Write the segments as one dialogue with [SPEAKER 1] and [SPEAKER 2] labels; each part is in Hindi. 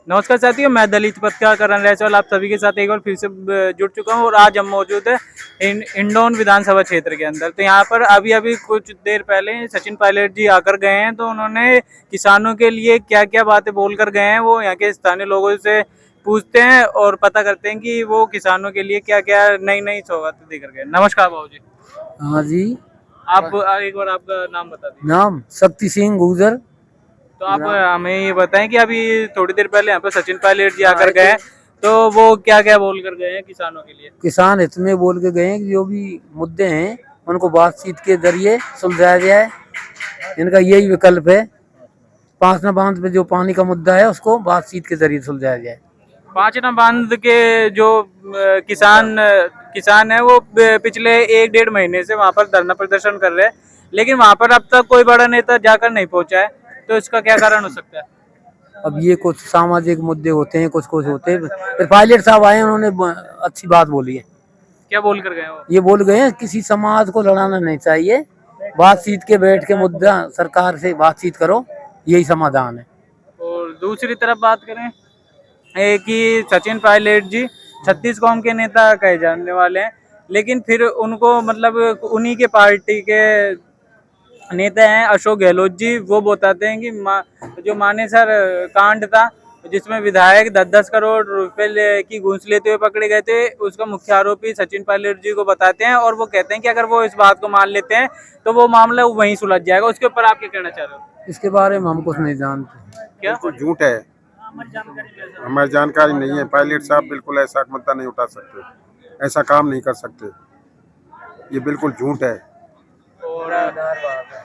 [SPEAKER 1] नमस्कार साथियों, मैं दलित पत्रकार करण रैसवाल आप सभी के साथ एक बार फिर से जुड़ चुका हूँ और आज हम मौजूद है इंडोन विधानसभा क्षेत्र के अंदर। तो यहाँ पर अभी अभी कुछ देर पहले सचिन पायलट जी आकर गए हैं, तो उन्होंने किसानों के लिए क्या क्या बातें बोल कर गए हैं वो यहाँ के स्थानीय लोगों से पूछते हैं और पता करते हैं कि वो किसानों के लिए क्या क्या नई नई सौगातें देकर गए। नमस्कार बाबू जी।
[SPEAKER 2] हाँ जी।
[SPEAKER 1] आप एक बार आपका नाम बता दीजिए।
[SPEAKER 2] नाम शक्ति सिंह गुजर।
[SPEAKER 1] तो आप हमें ये बताएं कि अभी थोड़ी देर पहले यहाँ पे सचिन पायलट जी आकर गए हैं, तो वो क्या क्या बोल कर गए हैं किसानों के लिए?
[SPEAKER 2] किसान हित में बोल के गए हैं कि जो भी मुद्दे हैं उनको बातचीत के जरिए सुलझाया जाए। इनका यही विकल्प है। पांचना बांध पे जो पानी का मुद्दा है उसको बातचीत के जरिए सुलझाया जाए।
[SPEAKER 1] पांचना बांध के जो किसान है वो पिछले 1-1.5 महीने से वहाँ पर धरना प्रदर्शन कर रहे हैं, लेकिन वहाँ पर अब तक कोई बड़ा नेता जाकर नहीं पहुंचा है। तो इसका क्या कारण हो सकता है?
[SPEAKER 2] अब ये कुछ सामाजिक मुद्दे होते हैं, कुछ कुछ होते हैं। फिर पायलट साहब आए, उन्होंने अच्छी बात बोली है।
[SPEAKER 1] क्या बोल कर गए वो?
[SPEAKER 2] ये बोल गए हैं किसी समाज को लड़ाना नहीं चाहिए, बातचीत के बैठ के मुद्दा सरकार से बातचीत करो, यही समाधान है।
[SPEAKER 1] और दूसरी तरफ बात करें कि सचिन पायलट जी 36 कौम के नेता कहे जाने वाले हैं, लेकिन फिर उनको मतलब उन्हीं के पार्टी के नेता हैं अशोक गहलोत जी, वो बताते हैं कि जो मानेसर कांड था जिसमें विधायक 10-10 करोड़ रुपए की घूस लेते हुए पकड़े गए थे, उसका मुख्य आरोपी सचिन पायलट जी को बताते हैं और वो कहते हैं कि अगर वो इस बात को मान लेते हैं तो वो मामला वहीं सुलझ जाएगा। उसके ऊपर आप क्या कहना चाह रहे हो?
[SPEAKER 2] इसके बारे में हम कुछ नहीं जानते।
[SPEAKER 1] क्या
[SPEAKER 3] बिल्कुल झूठ है, हमारी जानकारी नहीं है। पायलट साहब बिल्कुल ऐसा मुद्दा नहीं उठा सकते, ऐसा काम नहीं कर सकते, ये बिल्कुल झूठ है।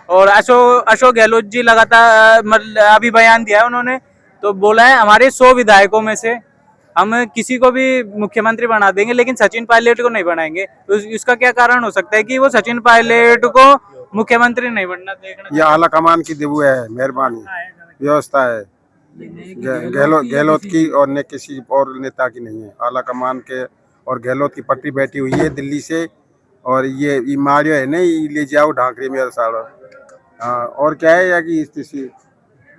[SPEAKER 1] और अशोक गहलोत जी लगातार मतलब अभी बयान दिया है उन्होंने, तो बोला है हमारे 100 विधायकों में से हम किसी को भी मुख्यमंत्री बना देंगे लेकिन सचिन पायलट को नहीं बनाएंगे। तो इसका क्या कारण हो सकता है कि वो सचिन पायलट को मुख्यमंत्री नहीं बनना देखना?
[SPEAKER 3] ये आला कमान की देबू है, मेहरबानी व्यवस्था है। गहलोत की और न किसी और नेता की नहीं है। आला कमान के और गहलोत की पट्टी बैठी हुई है दिल्ली से, और ये मारियो है नहीं ले जाओ ढांकरे में साड़ो। हाँ, और क्या है या कि स्थिति।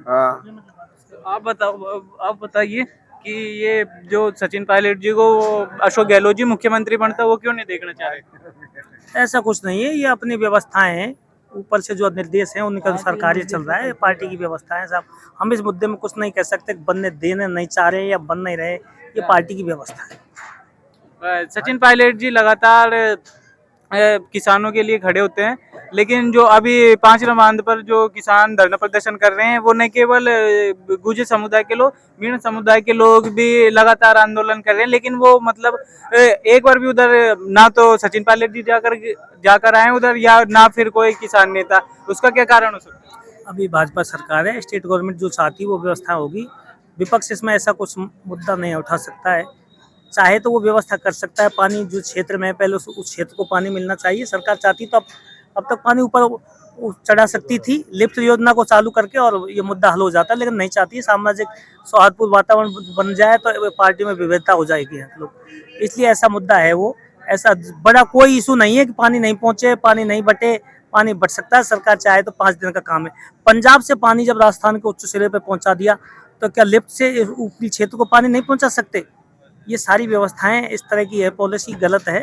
[SPEAKER 3] हाँ,
[SPEAKER 1] आप बताइए कि ये जो सचिन पायलट जी को अशोक गहलोत जी मुख्यमंत्री बनता वो क्यों नहीं देखना चाह रहे?
[SPEAKER 4] ऐसा कुछ नहीं है, ये अपनी व्यवस्थाएं हैं, ऊपर से जो निर्देश हैं उनका अनुसार कार्य चल रहा है। पार्टी की व्यवस्था है साहब, हम इस मुद्दे में कुछ नहीं कह सकते। बनने देने नहीं चाह रहे या बन नहीं रहे, ये पार्टी की व्यवस्था है।
[SPEAKER 1] सचिन पायलट जी लगातार किसानों के लिए खड़े होते हैं, लेकिन जो अभी पांचना बांध पर जो किसान धरना प्रदर्शन कर रहे हैं वो न केवल गुर्जर समुदाय के लोग, मीणा समुदाय के लोग भी लगातार आंदोलन कर रहे हैं, लेकिन वो मतलब एक बार भी उधर ना तो सचिन पायलट जी जाकर आए उधर, या ना फिर कोई किसान नेता। उसका क्या कारण हो सकता है?
[SPEAKER 4] अभी भाजपा सरकार है, स्टेट गवर्नमेंट जो चाहती है वो व्यवस्था होगी। विपक्ष इसमें ऐसा कुछ मुद्दा नहीं उठा सकता है। चाहे तो वो व्यवस्था कर सकता है, पानी जो क्षेत्र में है पहले उस क्षेत्र को पानी मिलना चाहिए। सरकार चाहती तो अब तक पानी ऊपर चढ़ा सकती थी लिफ्ट योजना को चालू करके, और ये मुद्दा हल हो जाता, लेकिन नहीं चाहती। सामाजिक सौहार्दपूर्ण वातावरण बन जाए तो पार्टी में विविधता हो जाएगी लोग, इसलिए ऐसा मुद्दा है। वो ऐसा बड़ा कोई इशू नहीं है कि पानी नहीं पहुंचे, पानी नहीं बटे। पानी बट सकता है, सरकार चाहे तो 5 दिन का काम है। पंजाब से पानी जब राजस्थान के उच्च सिरे पे पहुंचा दिया तो क्या लिफ्ट से ऊपरी क्षेत्र को पानी नहीं पहुंचा सकते? ये सारी व्यवस्थाएं इस तरह की है, पॉलिसी गलत है,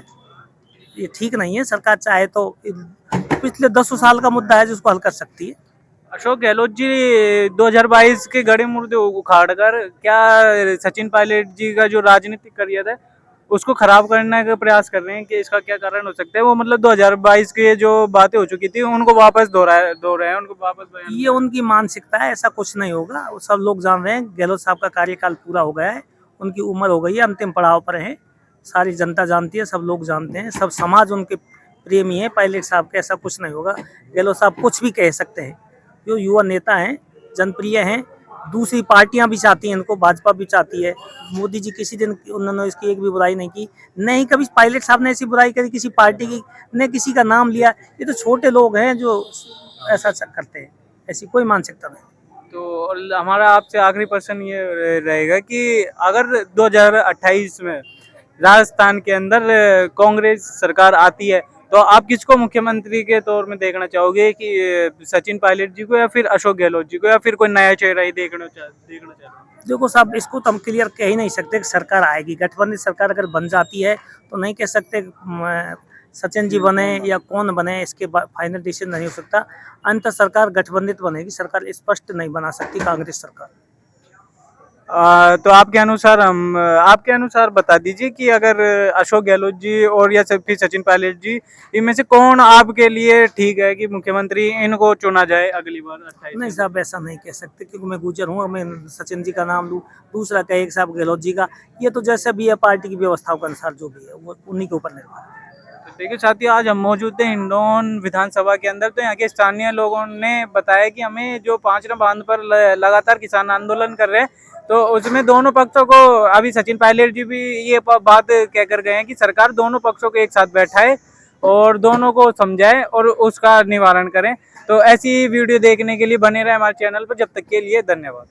[SPEAKER 4] ये ठीक नहीं है। सरकार चाहे तो पिछले 10 साल का मुद्दा है जिसको हल कर सकती है।
[SPEAKER 1] अशोक गहलोत जी 2022 के गड़े मुर्दे उखाड़ कर क्या सचिन पायलट जी का जो राजनीतिक करियर है उसको खराब करने का प्रयास कर रहे हैं, कि इसका क्या कारण हो सकता है? वो मतलब 2022 के जो बातें हो चुकी थी उनको वापस दोहराए हैं, उनको वापस बयान।
[SPEAKER 4] ये उनकी मानसिकता है, ऐसा कुछ नहीं होगा। वो सब लोग जान रहे हैं गहलोत साहब का कार्यकाल पूरा हो गया है, उनकी उम्र हो गई है, अंतिम पड़ाव पर है। सारी जनता जानती है, सब लोग जानते हैं, सब समाज उनके प्रेमी है पायलट साहब के। ऐसा कुछ नहीं होगा। गहलोत साहब कुछ भी कह सकते हैं, जो युवा नेता हैं, जनप्रिय हैं। दूसरी पार्टियां भी चाहती हैं इनको, भाजपा भी चाहती है। मोदी जी किसी दिन उन्होंने इसकी एक भी बुराई नहीं की, नहीं कभी पायलट साहब ने ऐसी बुराई करी किसी पार्टी की, ने किसी का नाम लिया। ये तो छोटे लोग हैं जो ऐसा करते हैं, ऐसी कोई मानसिकता नहीं।
[SPEAKER 1] तो हमारा आपसे आखिरी प्रश्न ये रहेगा कि अगर 2028 में राजस्थान के अंदर कांग्रेस सरकार आती है तो आप किसको मुख्यमंत्री के तौर में देखना चाहोगे, कि सचिन पायलट जी को या फिर अशोक गहलोत जी को, या फिर कोई नया चेहरा ही देखना चाहते हैं?
[SPEAKER 4] देखो साहब, इसको तो हम क्लियर कह ही नहीं सकते कि सरकार आएगी। गठबंधन सरकार अगर बन जाती है तो नहीं कह सकते सचिन जी बने या कौन बने, इसके फाइनल डिसीजन नहीं हो सकता। अंत सरकार गठबंधित बनेगी, सरकार स्पष्ट नहीं बना सकती कांग्रेस सरकार।
[SPEAKER 1] तो आपके अनुसार बता दीजिए कि अगर अशोक गहलोत जी और या फिर सचिन पायलट जी, इनमें से कौन आपके लिए ठीक है कि मुख्यमंत्री इनको चुना जाए अगली बार 28
[SPEAKER 4] नहीं साहब, ऐसा नहीं कह सकते क्योंकि मैं गुजर हूँ। मैं सचिन जी का नाम लूँ, दूसरा कहे साहब गहलोत जी का, ये तो जैसे भी है पार्टी की व्यवस्थाओं के अनुसार जो भी है वो उन्हीं के ऊपर निर्भर है।
[SPEAKER 1] तो देखिए साथियों, आज हम मौजूद थे हिंडौन विधानसभा के अंदर। तो यहाँ के स्थानीय लोगों ने बताया कि हमें जो 5 बांध पर लगातार किसान आंदोलन कर रहे हैं, तो उसमें दोनों पक्षों को, अभी सचिन पायलट जी भी ये बात कह कर गए हैं कि सरकार दोनों पक्षों को एक साथ बैठाए और दोनों को समझाए और उसका निवारण करें। तो ऐसी वीडियो देखने के लिए बने रहे हमारे चैनल पर। जब तक के लिए धन्यवाद।